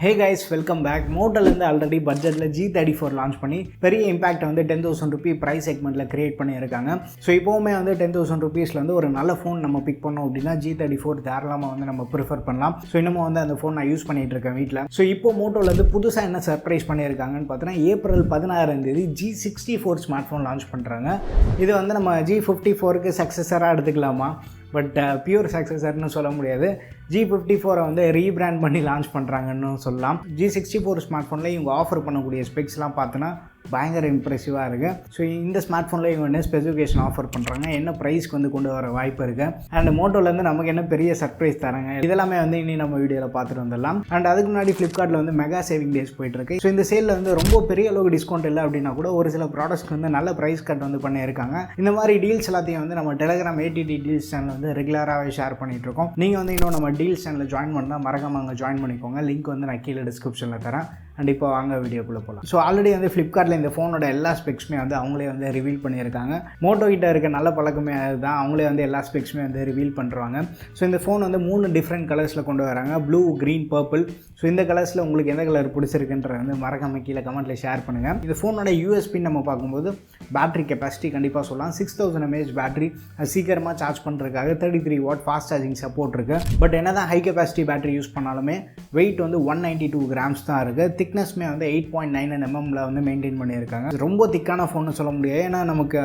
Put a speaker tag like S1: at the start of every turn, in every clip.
S1: Hey guys, welcome back. Motoல இருந்து already பட்ஜெட்ல G34 launch பண்ணி பெரிய இம்பாக்ட் வந்து 10,000 ரூபீ பிரைஸ் செக்மெண்ட்ல கிரியேட் பண்ணியிருக்காங்க. ஸோ இப்போவுமே வந்து 10,000 ரூபீஸ்ல வந்து ஒரு நல்ல ஃபோன் நம்ம பிக் பண்ணோம் அப்படின்னா G34 தாராளமாக வந்து நம்ம ப்ரிஃபர் பண்ணலாம். ஸோ இன்னமும் வந்து அந்த ஃபோன் நான் யூஸ் பண்ணிட்டு இருக்கேன் வீட்டில். ஸோ இப்போ மோட்டோல இருந்து புதுசாக என்ன சர்ப்ரைஸ் பண்ணியிருக்காங்கன்னு பார்த்தீங்கன்னா April 16 G64 smart phone launch பண்ணுறாங்க. இது வந்து நம்ம G54க்கு சக்ஸஸராக எடுத்துக்கலாமா? பட் பியூர் சக்ஸஸர்னு சொல்ல முடியாது. G54 வந்து ரீபிராண்ட் பண்ணி லான்ச் பண்ணுறாங்கன்னு சொல்லலாம். G64 ஸ்மார்ட் ஃபோனில் இவங்க ஆஃபர் பண்ணக்கூடிய ஸ்பெக்ஸ்லாம் பார்த்தோன்னா பயங்கர இம்ப்ரெசிவாக இருக்குது. ஸோ இந்த ஸ்மார்ட் ஃபோனில் இவங்க என்ன ஸ்பெசிஃபிகேஷன் ஆஃபர் பண்ணுறாங்க, என்ன ப்ரைஸ்க்கு வந்து கொண்டு வர வாய்ப்பு இருக்குது, அண்ட் மோட்டோலேருந்து நமக்கு என்ன பெரிய சர்ப்ரைஸ் தராங்க, இதெல்லாமே வந்து இனி நம்ம வீடியோவில் பார்த்துட்டு வந்துடலாம். அண்ட் அதுக்கு முன்னாடி ஃப்ளிப்கார்ட்டில் வந்து மெகா சேவிங் டேஸ் போயிட்டுருக்கு. ஸோ இந்த சேலில் வந்து ரொம்ப பெரிய அளவுக்கு டிஸ்கவுண்ட் இல்லை அப்படின்னா கூட ஒரு சில ப்ராடக்ட்ஸ்க்கு வந்து நல்ல ப்ரைஸ் கட் வந்து பண்ணியிருக்காங்க. இந்த மாதிரி டீல்ஸ் எல்லாத்தையும் வந்து நம்ம டெலிகிராம் ATT டீல்ஸ் சேனல் வந்து ரெகுலராகவே ஷேர் பண்ணிகிட்டு இருக்கோம். நீங்கள் வந்து இன்னும் நம்ம டீல்ஸ் சேனலில் ஜாயின் பண்ணால் மறக்காம அங்கே ஜாயின் பண்ணிக்கோங்க. லிங்க் வந்து நான் கீழே டிஸ்கிரிப்ஷனில் தரேன். அண்ட் இப்போ வாங்க வீடியோக்குள்ளே போகலாம். ஸோ ஆல்ரெடி வந்து ஃப்ளிப்கார்ட்டில் இந்த ஃபோனோட எல்லா ஸ்பெக்ஸுமே வந்து அவங்களே வந்து ரிவீல் பண்ணியிருக்காங்க. மோட்டோ கிட்ட இருக்க நல்ல பழக்கமே அதுதான், அவங்களே வந்து எல்லா ஸ்பெக்ஸுமே வந்து ரிவீல் பண்ணுறாங்க. ஸோ இந்த ஃபோன் வந்து 3 டிஃப்ரெண்ட் கலர்ஸில் கொண்டு வராங்க, ப்ளூ, க்ரீன், பர்பிள். ஸோ இந்த கலர்ஸில் உங்களுக்கு எந்த கலர் பிடிச்சிருக்குன்றது வந்து மறக்காம கீழே கமெண்ட்டில் ஷேர் பண்ணுங்கள். இந்த ஃபோனோட USP நம்ம பார்க்கும்போது பேட்டரி கெப்பாசிட்டி கண்டிப்பாக சொல்லலாம். 6000 mAh பேட்டரி, அது சீக்கிரமாக சார்ஜ் பண்ணுறதுக்காக 33 வாட் ஃபாஸ்ட் சார்ஜிங் சப்போர்ட் இருக்குது. பட் என்ன தான் ஹை கெப்பாசிட்டி பேட்டரி யூஸ் பண்ணாலுமே வெயிட் வந்து 192 கிராம்ஸ் தான் இருக்குது. திக்னஸ்மே வந்து 8.99 mm வந்து மெயின்டைன் பண்ணியிருக்காங்க. ரொம்ப திக்கான ஃபோன்னு சொல்ல முடியாது, ஏன்னா நமக்கு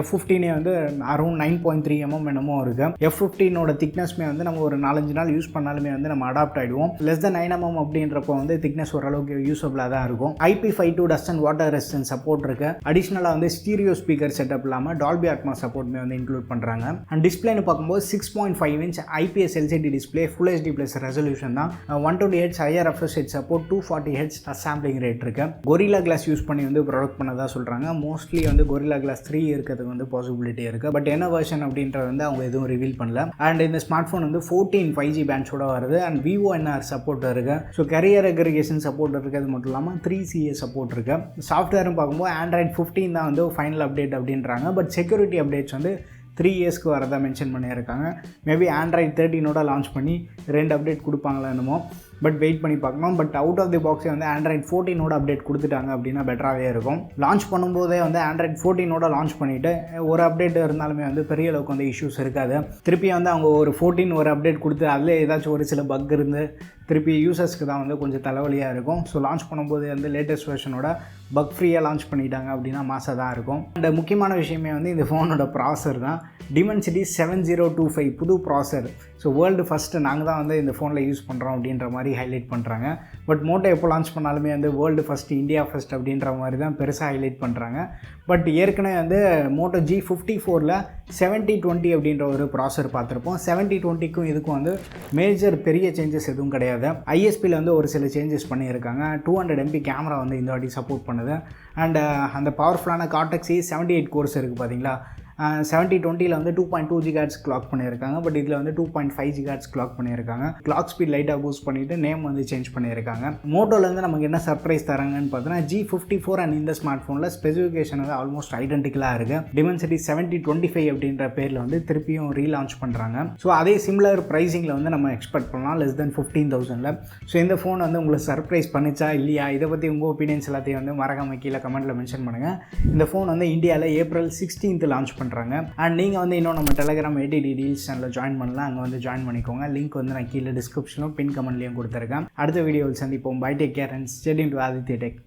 S1: F15 வந்து அரௌண்ட் 9.3 mm என்னமோ இருக்குது. F15ஓட திக்னஸ்மே வந்து நம்ம ஒரு 4-5 நாள் யூஸ் பண்ணாலுமே வந்து நம்ம அடாப்ட் ஆகிடுவோம். லெஸ் தென் 9 mm அப்படின்றப்போ வந்து திக்னஸ் ஓரளவுக்கு யூஸபிளாக தான் இருக்கும். IP52 dust and water resistance support இருக்குது. அடிஷ்னலாக வந்து ஸ்டீரியோ ஸ்பீக்கர் செட்டப் இல்லாமல் டால்பி அட்மாஸ் சப்போர்ட்மே வந்து இன்க்ளூட் பண்ணுறாங்க. அண்ட் டிஸ்பிளேன்னு பார்க்கும்போது 6.5 inch IPS LCD display, full HD plus resolution தான். 120 Hz higher refresh rate support, 240 Hz sampling rate இருக்கு. கொரில்லா கிளாஸ் யூஸ் பண்ணி வந்து ப்ரொடக்ட் பண்ணதா சொல்கிறாங்க. மோஸ்ட்லி வந்து கொரில்லா கிளாஸ் 3 இருக்கிறதுக்கு வந்து பாசிபிலிட்டி இருக்குது. பட் என்ன வெர்ஷன் அப்படின்றது வந்து அவங்க எதுவும் ரிவீல் பண்ணல. அண்ட் இந்த ஸ்மார்ட் ஃபோன் வந்து 14 5G பேண்ட்ஸோட வருது. அண்ட் VoNR சப்போர்ட் இருக்குது. ஸோ கேரியர் அக்ரிகேஷன் சப்போர்ட் இருக்கிறது மட்டும் இல்லாமல் 3CA சப்போர்ட் இருக்குது. சாஃப்ட்வேர்னு பார்க்கும்போது Android 15 தான் வந்து ஃபைனல் அப்டேட் அப்படின்றாங்க. பட் செக்யூரிட்டி அப்டேட்ஸ் வந்து 3 இயர்ஸ்க்கு வரதா மென்ஷன் பண்ணியிருக்காங்க. மேபி Android 13ஓட லான்ச் பண்ணி 2 அப்டேட் கொடுப்பாங்களா என்னமோ, பட் வெயிட் பண்ணி பார்க்கணும். பட் அவுட் ஆஃப் தி பாக்ஸே வந்து Android 14ஓட அப்டேட் கொடுத்துட்டாங்க அப்படின்னா பெட்டராகவே இருக்கும். லான்ச் பண்ணும்போதே வந்து Android 14ஓட லான்ச் பண்ணிவிட்டு ஒரு அப்டேட் இருந்தாலுமே வந்து பெரிய அளவுக்கு வந்து இஷ்யூஸ் இருக்காது. திருப்பி வந்து அவங்க ஒரு 14 ஒரு அப்டேட் கொடுத்து அதில் ஏதாச்சும் ஒரு சில பக் இருந்து திருப்பி யூசர்ஸ்க்கு தான் வந்து கொஞ்சம் தலைவலியாக இருக்கும். ஸோ லான்ச் பண்ணும்போது வந்து லேட்டஸ்ட் வெர்ஷனோட பக் ஃப்ரீயாக லான்ச் பண்ணிட்டாங்க அப்படின்னா மாசாக தான் இருக்கும். அண்ட் முக்கியமான விஷயமே வந்து இந்த ஃபோனோட ப்ராசர் தான். Dimensity 7025 புது ப்ராசர். ஸோ வேர்ல்டு ஃபஸ்ட்டு நாங்கள் தான் வந்து இந்த ஃபோனில் யூஸ் பண்ணுறோம் அப்படின்ற மாதிரி ஹைலைட் பண்ணுறாங்க. பட் மோட்டோ எப்போ லான்ச் பண்ணாலுமே வந்து வேர்ல்டு ஃபஸ்ட்டு, இந்தியா ஃபஸ்ட் அப்படின்ற மாதிரி தான் பெருசாக ஹைலைட் பண்ணுறாங்க. பட் ஏற்கனவே வந்து மோட்டோ G54ல் 7020 அப்படின்ற ஒரு ப்ராசர் பார்த்துருப்போம். 7020க்கும் இதுக்கும் வந்து மேஜர் பெரிய சேஞ்சஸ் எதுவும் கிடையாது. ISPயில் வந்து ஒரு சில சேஞ்சஸ் பண்ணியிருக்காங்க. 200 MP கேமரா வந்து இந்த வாட்டி சப்போர்ட் பண்ணுது. அண்ட் அந்த பவர்ஃபுல்லான கார்டெக்ஸ் 78 கோர்ஸ் இருக்குது பார்த்தீங்களா. 7020ல் வந்து 2.2 GHz கிளாக் பண்ணியிருக்காங்க. பட் இதில் வந்து 2.5 GHz கிளாக் பண்ணியிருக்காங்க. கிளாக் ஸ்பீட் லைட்டாக பூஸ்ட் பண்ணிவிட்டு நேம் வந்து சேஞ்ச் பண்ணியிருக்காங்க. மோட்டோலேருந்து நமக்கு என்ன சர்ப்ரைஸ் தராங்கன்னு பார்த்தோன்னா G54 அண்ட் இந்த ஸ்மார்ட் ஃபோனில் ஸ்பெசிஃபிகேஷன் வந்து ஆல்மோஸ்ட் ஐடென்டிக்கலாக இருக்குது. Dimensity 7025 அப்படின்ற பேரில் வந்து திருப்பியும் ரீலான்ச் பண்ணுறாங்க. ஸோ அதே சிமிலர் ப்ரைஸிங்கில் வந்து நம்ம எக்ஸ்பெக்ட் பண்ணலாம், லெஸ் தென் 15,000. ஸோ இந்த ஃபோன் வந்து உங்களுக்கு சர்ப்ரைஸ் பண்ணிச்சா இல்லையா, இதை பற்றி உங்கள் ஒப்பீனியன்ஸ் எல்லாத்தையும் வந்து மறக்காம கீழே கமெண்ட்டில் மென்ஷன் பண்ணுங்கள். இந்த ஃபோன் வந்து இந்தியாவில் ஏப்ரல் 16 லான்ச் பண்ணுறாங்க. அண்ட் நீங்கள் வந்து இன்னும் நம்ம டெலிகிராம் ATT டீல்ஸ் சேனலில் ஜாயின் பண்ணலாம், அங்கே வந்து ஜாயின் பண்ணிக்கோங்க. லிங்க் வந்து நான் கீழே டிஸ்கிரிப்ஷனும் பின் கமெண்ட்லேயும் கொடுத்துருக்கேன். அடுத்த வீடியோவில் சந்திப்போம். Bye, take care and stay tuned with Aditya tech.